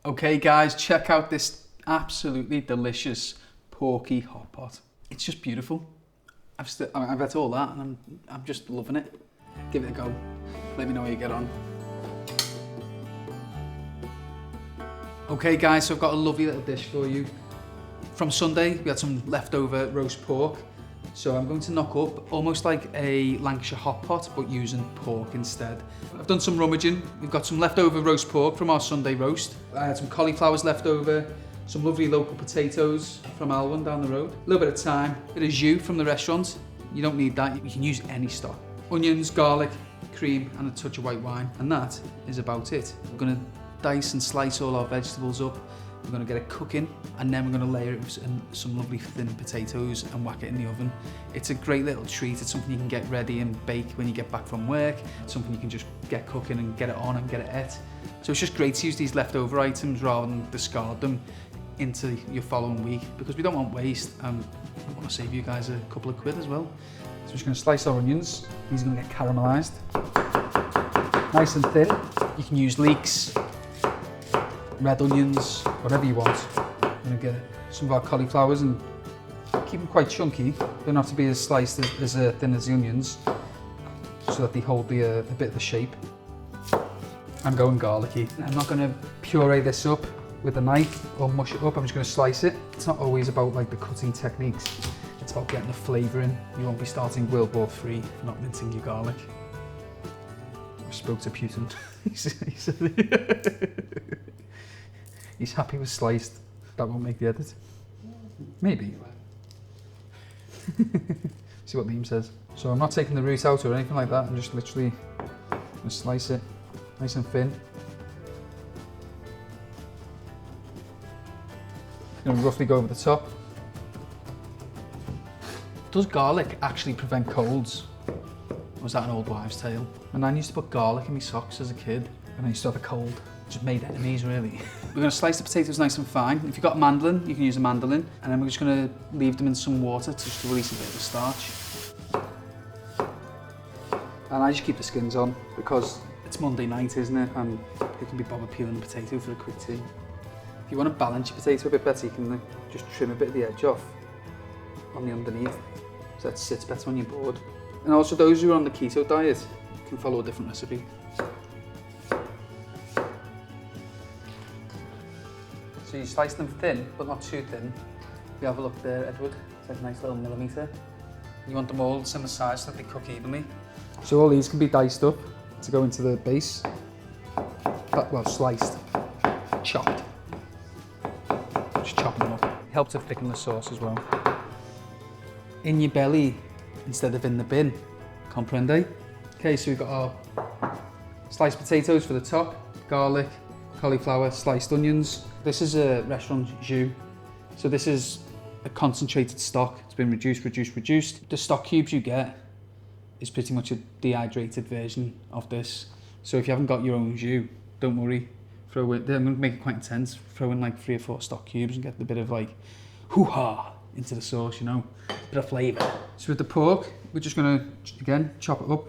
Okay guys, check out this absolutely delicious porky hot pot. It's just beautiful. I've had all that and I'm just loving it. Give it a go. Let me know how you get on. Okay guys, so I've got a lovely little dish for you. From Sunday, we had some leftover roast pork. So I'm going to knock up almost like a Lancashire hot pot, but using pork instead. I've done some rummaging. We've got some leftover roast pork from our Sunday roast. I had some cauliflowers left over, some lovely local potatoes from Alwyn down the road. A little bit of thyme, a bit of jus from the restaurant. You don't need that, you can use any stock. Onions, garlic, cream, and a touch of white wine. And that is about it. We're gonna dice and slice all our vegetables up. We're going to get it cooking and then we're going to layer it with some lovely thin potatoes and whack it in the oven. It's a great little treat. It's something you can get ready and bake when you get back from work. It's something you can just get cooking and get it on and get it et. So it's just great to use these leftover items rather than discard them into your following week because we don't want waste and we want to save you guys a couple of quid as well. So we're just going to slice our onions. These are going to get caramelised. Nice and thin. You can use leeks, red onions, whatever you want. I'm going to get some of our cauliflowers and keep them quite chunky. They don't have to be as sliced as thin as the onions, so that they hold a bit of the shape. I'm going garlicky. I'm not going to puree this up with a knife or mush it up. I'm just going to slice it. It's not always about like the cutting techniques. It's about getting the flavour in. You won't be starting World War III for not mincing your garlic. I spoke to Putin. He's happy with sliced. That won't make the edit. Maybe. See what Liam says. So I'm not taking the root out or anything like that. I'm just literally going to slice it nice and thin. I'm going to roughly go over the top. Does garlic actually prevent colds? Or was that an old wives' tale? And I used to put garlic in my socks as a kid and I used to have a cold. Just made enemies really. We're going to slice the potatoes nice and fine. If you've got a mandolin, you can use a mandolin. And then we're just going to leave them in some water just to release a bit of the starch. And I just keep the skins on because it's Monday night, isn't it? And you can be bothered peeling a potato for a quick tea. If you want to balance your potato a bit better, you can just trim a bit of the edge off on the underneath so that it sits better on your board. And also those who are on the keto diet can follow a different recipe. So you slice them thin, but not too thin. You have a look there, Edward. It's like a nice little millimetre. You want them all the same size so that they cook evenly. So all these can be diced up to go into the base. Well, sliced, chopped. Just chopping them up. It helps to thicken the sauce as well. In your belly instead of in the bin. Comprende? Okay, so we've got our sliced potatoes for the top, garlic, cauliflower, sliced onions. This is a restaurant jus. So this is a concentrated stock. It's been reduced. The stock cubes you get is pretty much a dehydrated version of this. So if you haven't got your own jus, don't worry. Throw it, I'm going to make it quite intense. Throw in like 3 or 4 stock cubes and get a bit of like hoo-ha into the sauce, you know, a bit of flavour. So with the pork, we're just going to, again, chop it up.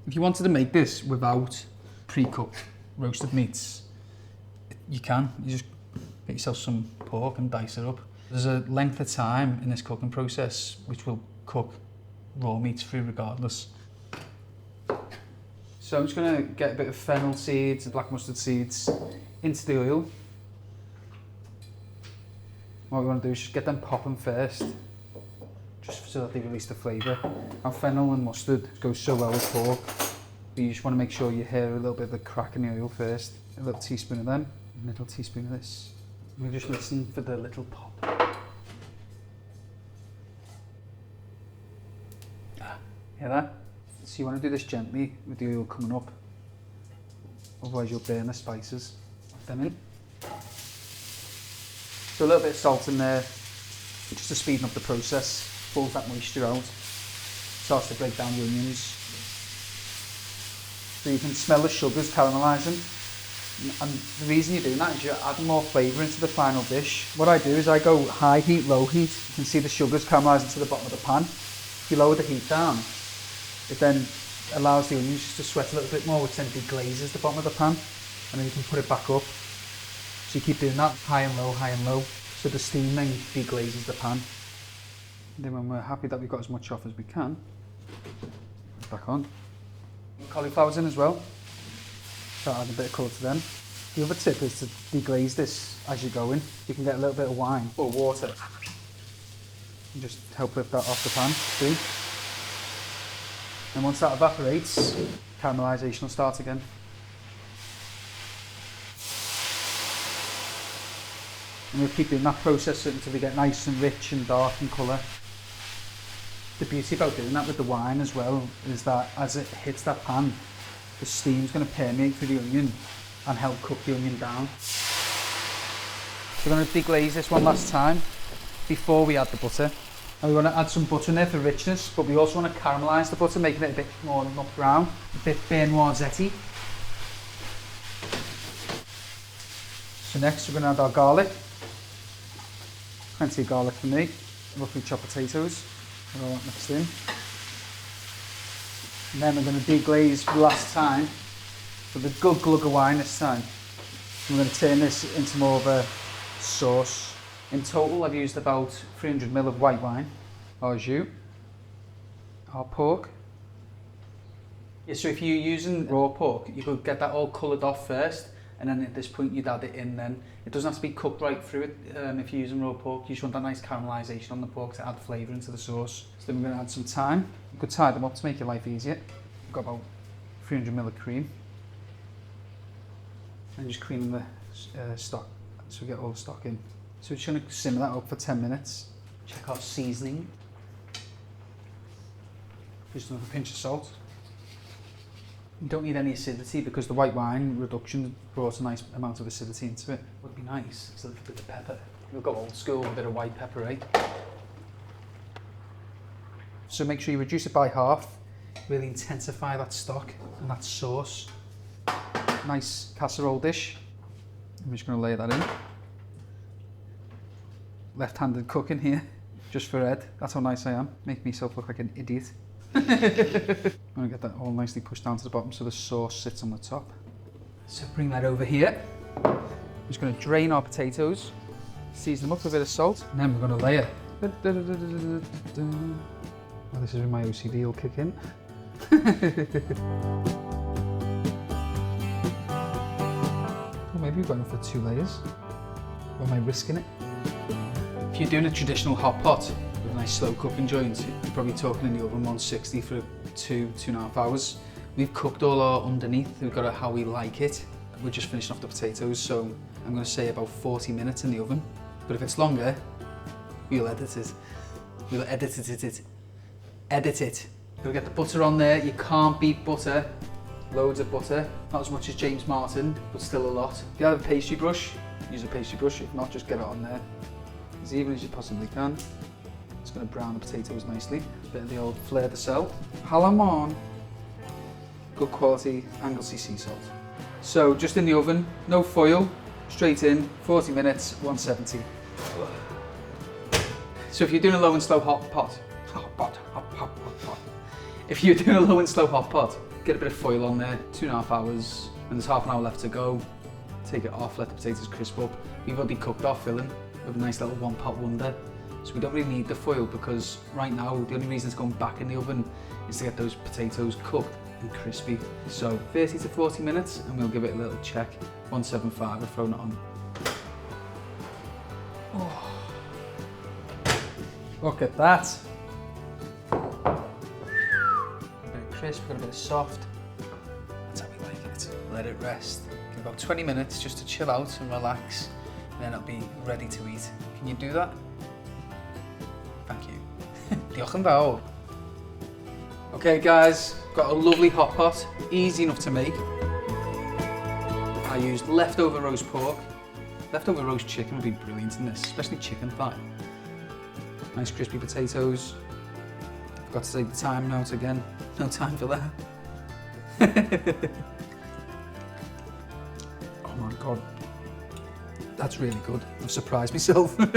If you wanted to make this without pre-cooked roasted meats, you can. You just get yourself some pork and dice it up. There's a length of time in this cooking process which will cook raw meats through regardless. So I'm just going to get a bit of fennel seeds and black mustard seeds into the oil. What we want to do is just get them popping first, just so that they release the flavour. Now fennel and mustard goes so well with pork, but you just want to make sure you hear a little bit of the crack in the oil first. A little teaspoon of them, a little teaspoon of this. We'll just listen for the little pop. Hear that? So you want to do this gently with the oil coming up, otherwise you'll burn the spices. Put them in. So a little bit of salt in there, just to speeden up the process, pulls that moisture out, starts to break down the onions. So you can smell the sugars caramelising. And the reason you're doing that is you're adding more flavour into the final dish. What I do is I go high heat, low heat. You can see the sugars caramelising to the bottom of the pan. If you lower the heat down, it then allows the onions just to sweat a little bit more, which then deglazes the bottom of the pan. And then you can put it back up. So you keep doing that, high and low, so the steam then deglazes the pan. And then when we're happy that we've got as much off as we can, back on. Cauliflowers in as well, so add a bit of colour to them. The other tip is to deglaze this as you're going. You can get a little bit of wine or water and just help lift that off the pan too. And once that evaporates, caramelisation will start again. And we'll keep doing that process until they get nice and rich and dark in colour. The beauty about doing that with the wine as well is that as it hits that pan, the steam's going to permeate through the onion and help cook the onion down. So we're going to deglaze this one last time before we add the butter. And we want to add some butter in there for richness, but we also want to caramelise the butter, making it a bit more nut brown, a bit beurre noisetty. So next we're going to add our garlic. Plenty of garlic for me. Roughly chopped potatoes. Put all that mixed in. And then we're going to deglaze for the last time with a good glug of wine this time. We're going to turn this into more of a sauce. In total I've used about 300 ml of white wine. Our jus. Our pork. Yeah, so if you're using raw pork, you could get that all coloured off first, and then at this point you'd add it in then. It doesn't have to be cooked right through it if you're using raw pork. You just want that nice caramelisation on the pork to add flavour into the sauce. So then we're going to add some thyme. You could tie them up to make your life easier. We've got about 300 ml of cream. And just cream the stock so we get all the stock in. So we're just going to simmer that up for 10 minutes. Check our seasoning. Just another pinch of salt. You don't need any acidity because the white wine reduction brought a nice amount of acidity into it. Would be nice, it's a little bit of pepper. We'll go old school, a bit of white pepper, right? So make sure you reduce it by half, really intensify that stock and that sauce. Nice casserole dish. I'm just going to lay that in. Left-handed cooking here, just for Ed. That's how nice I am. Make myself look like an idiot. I'm going to get that all nicely pushed down to the bottom so the sauce sits on the top. So bring that over here. I'm just going to drain our potatoes, season them up with a bit of salt, and then we're going to layer. Well, this is where my OCD will kick in. Or maybe we're going for 2 layers. Or am I risking it? If you're doing a traditional hot pot with a nice slow cooking joint, you're probably talking in the oven 160 for 2.5 hours. We've cooked all our underneath, we've got it how we like it. We're just finishing off the potatoes, so I'm going to say about 40 minutes in the oven. But if it's longer, we'll edit it. We'll edit it. Edit it. We'll get the butter on there. You can't beat butter. Loads of butter. Not as much as James Martin, but still a lot. If you have a pastry brush, use a pastry brush. If not, just get it on there. As even as you possibly can. It's going to brown the potatoes nicely. A bit of the old fleur de sel. Hallamon. Good quality Anglesey sea salt. So just in the oven, no foil, straight in, 40 minutes, 170. So if you're doing a low and slow hot pot. If you're doing a low and slow hot pot, get a bit of foil on there, 2.5 hours, and there's half an hour left to go. Take it off, let the potatoes crisp up. We've already cooked our filling with a nice little one pot wonder. So we don't really need the foil because right now the only reason it's going back in the oven is to get those potatoes cooked and crispy. So 30 to 40 minutes and we'll give it a little check. 175, I've thrown it on. Oh. Look at that. A bit of crisp, got a bit of soft. That's how we like it. Let it rest. Give about 20 minutes just to chill out and relax, and then it'll be ready to eat. Can you do that? Thank you. Diolch yn fawr. Okay guys, got a lovely hot pot, easy enough to make. I used leftover roast pork. Leftover roast chicken would be brilliant in this, especially chicken thigh. Nice crispy potatoes. Forgot to take the time note again. No time for that. Oh my god. That's really good. I've surprised myself. God,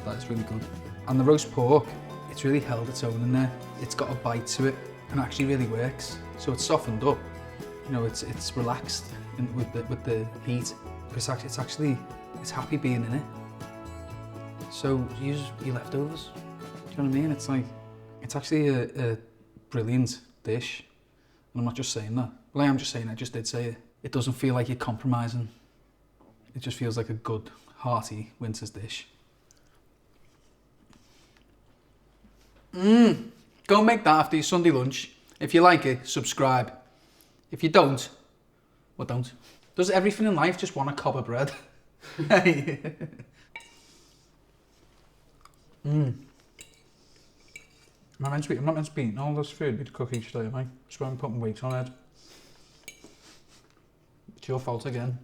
that is really good. And the roast pork, it's really held its own in there. It's got a bite to it and actually really works. So it's softened up you know, it's relaxed with the heat. Because it's happy being in it. So use your leftovers. Do you know what I mean? It's like, it's actually a brilliant dish. And I'm not just saying that. Well, I am just saying, I just did say it. It doesn't feel like you're compromising. It just feels like a good, hearty winter's dish. Go make that after your Sunday lunch. If you like it, subscribe. If you don't, well, don't. Does everything in life just want a cob of bread? Hey. I'm not meant to be eating all this food to cook each day, am I? That's why I'm putting weight on it. It's your fault again.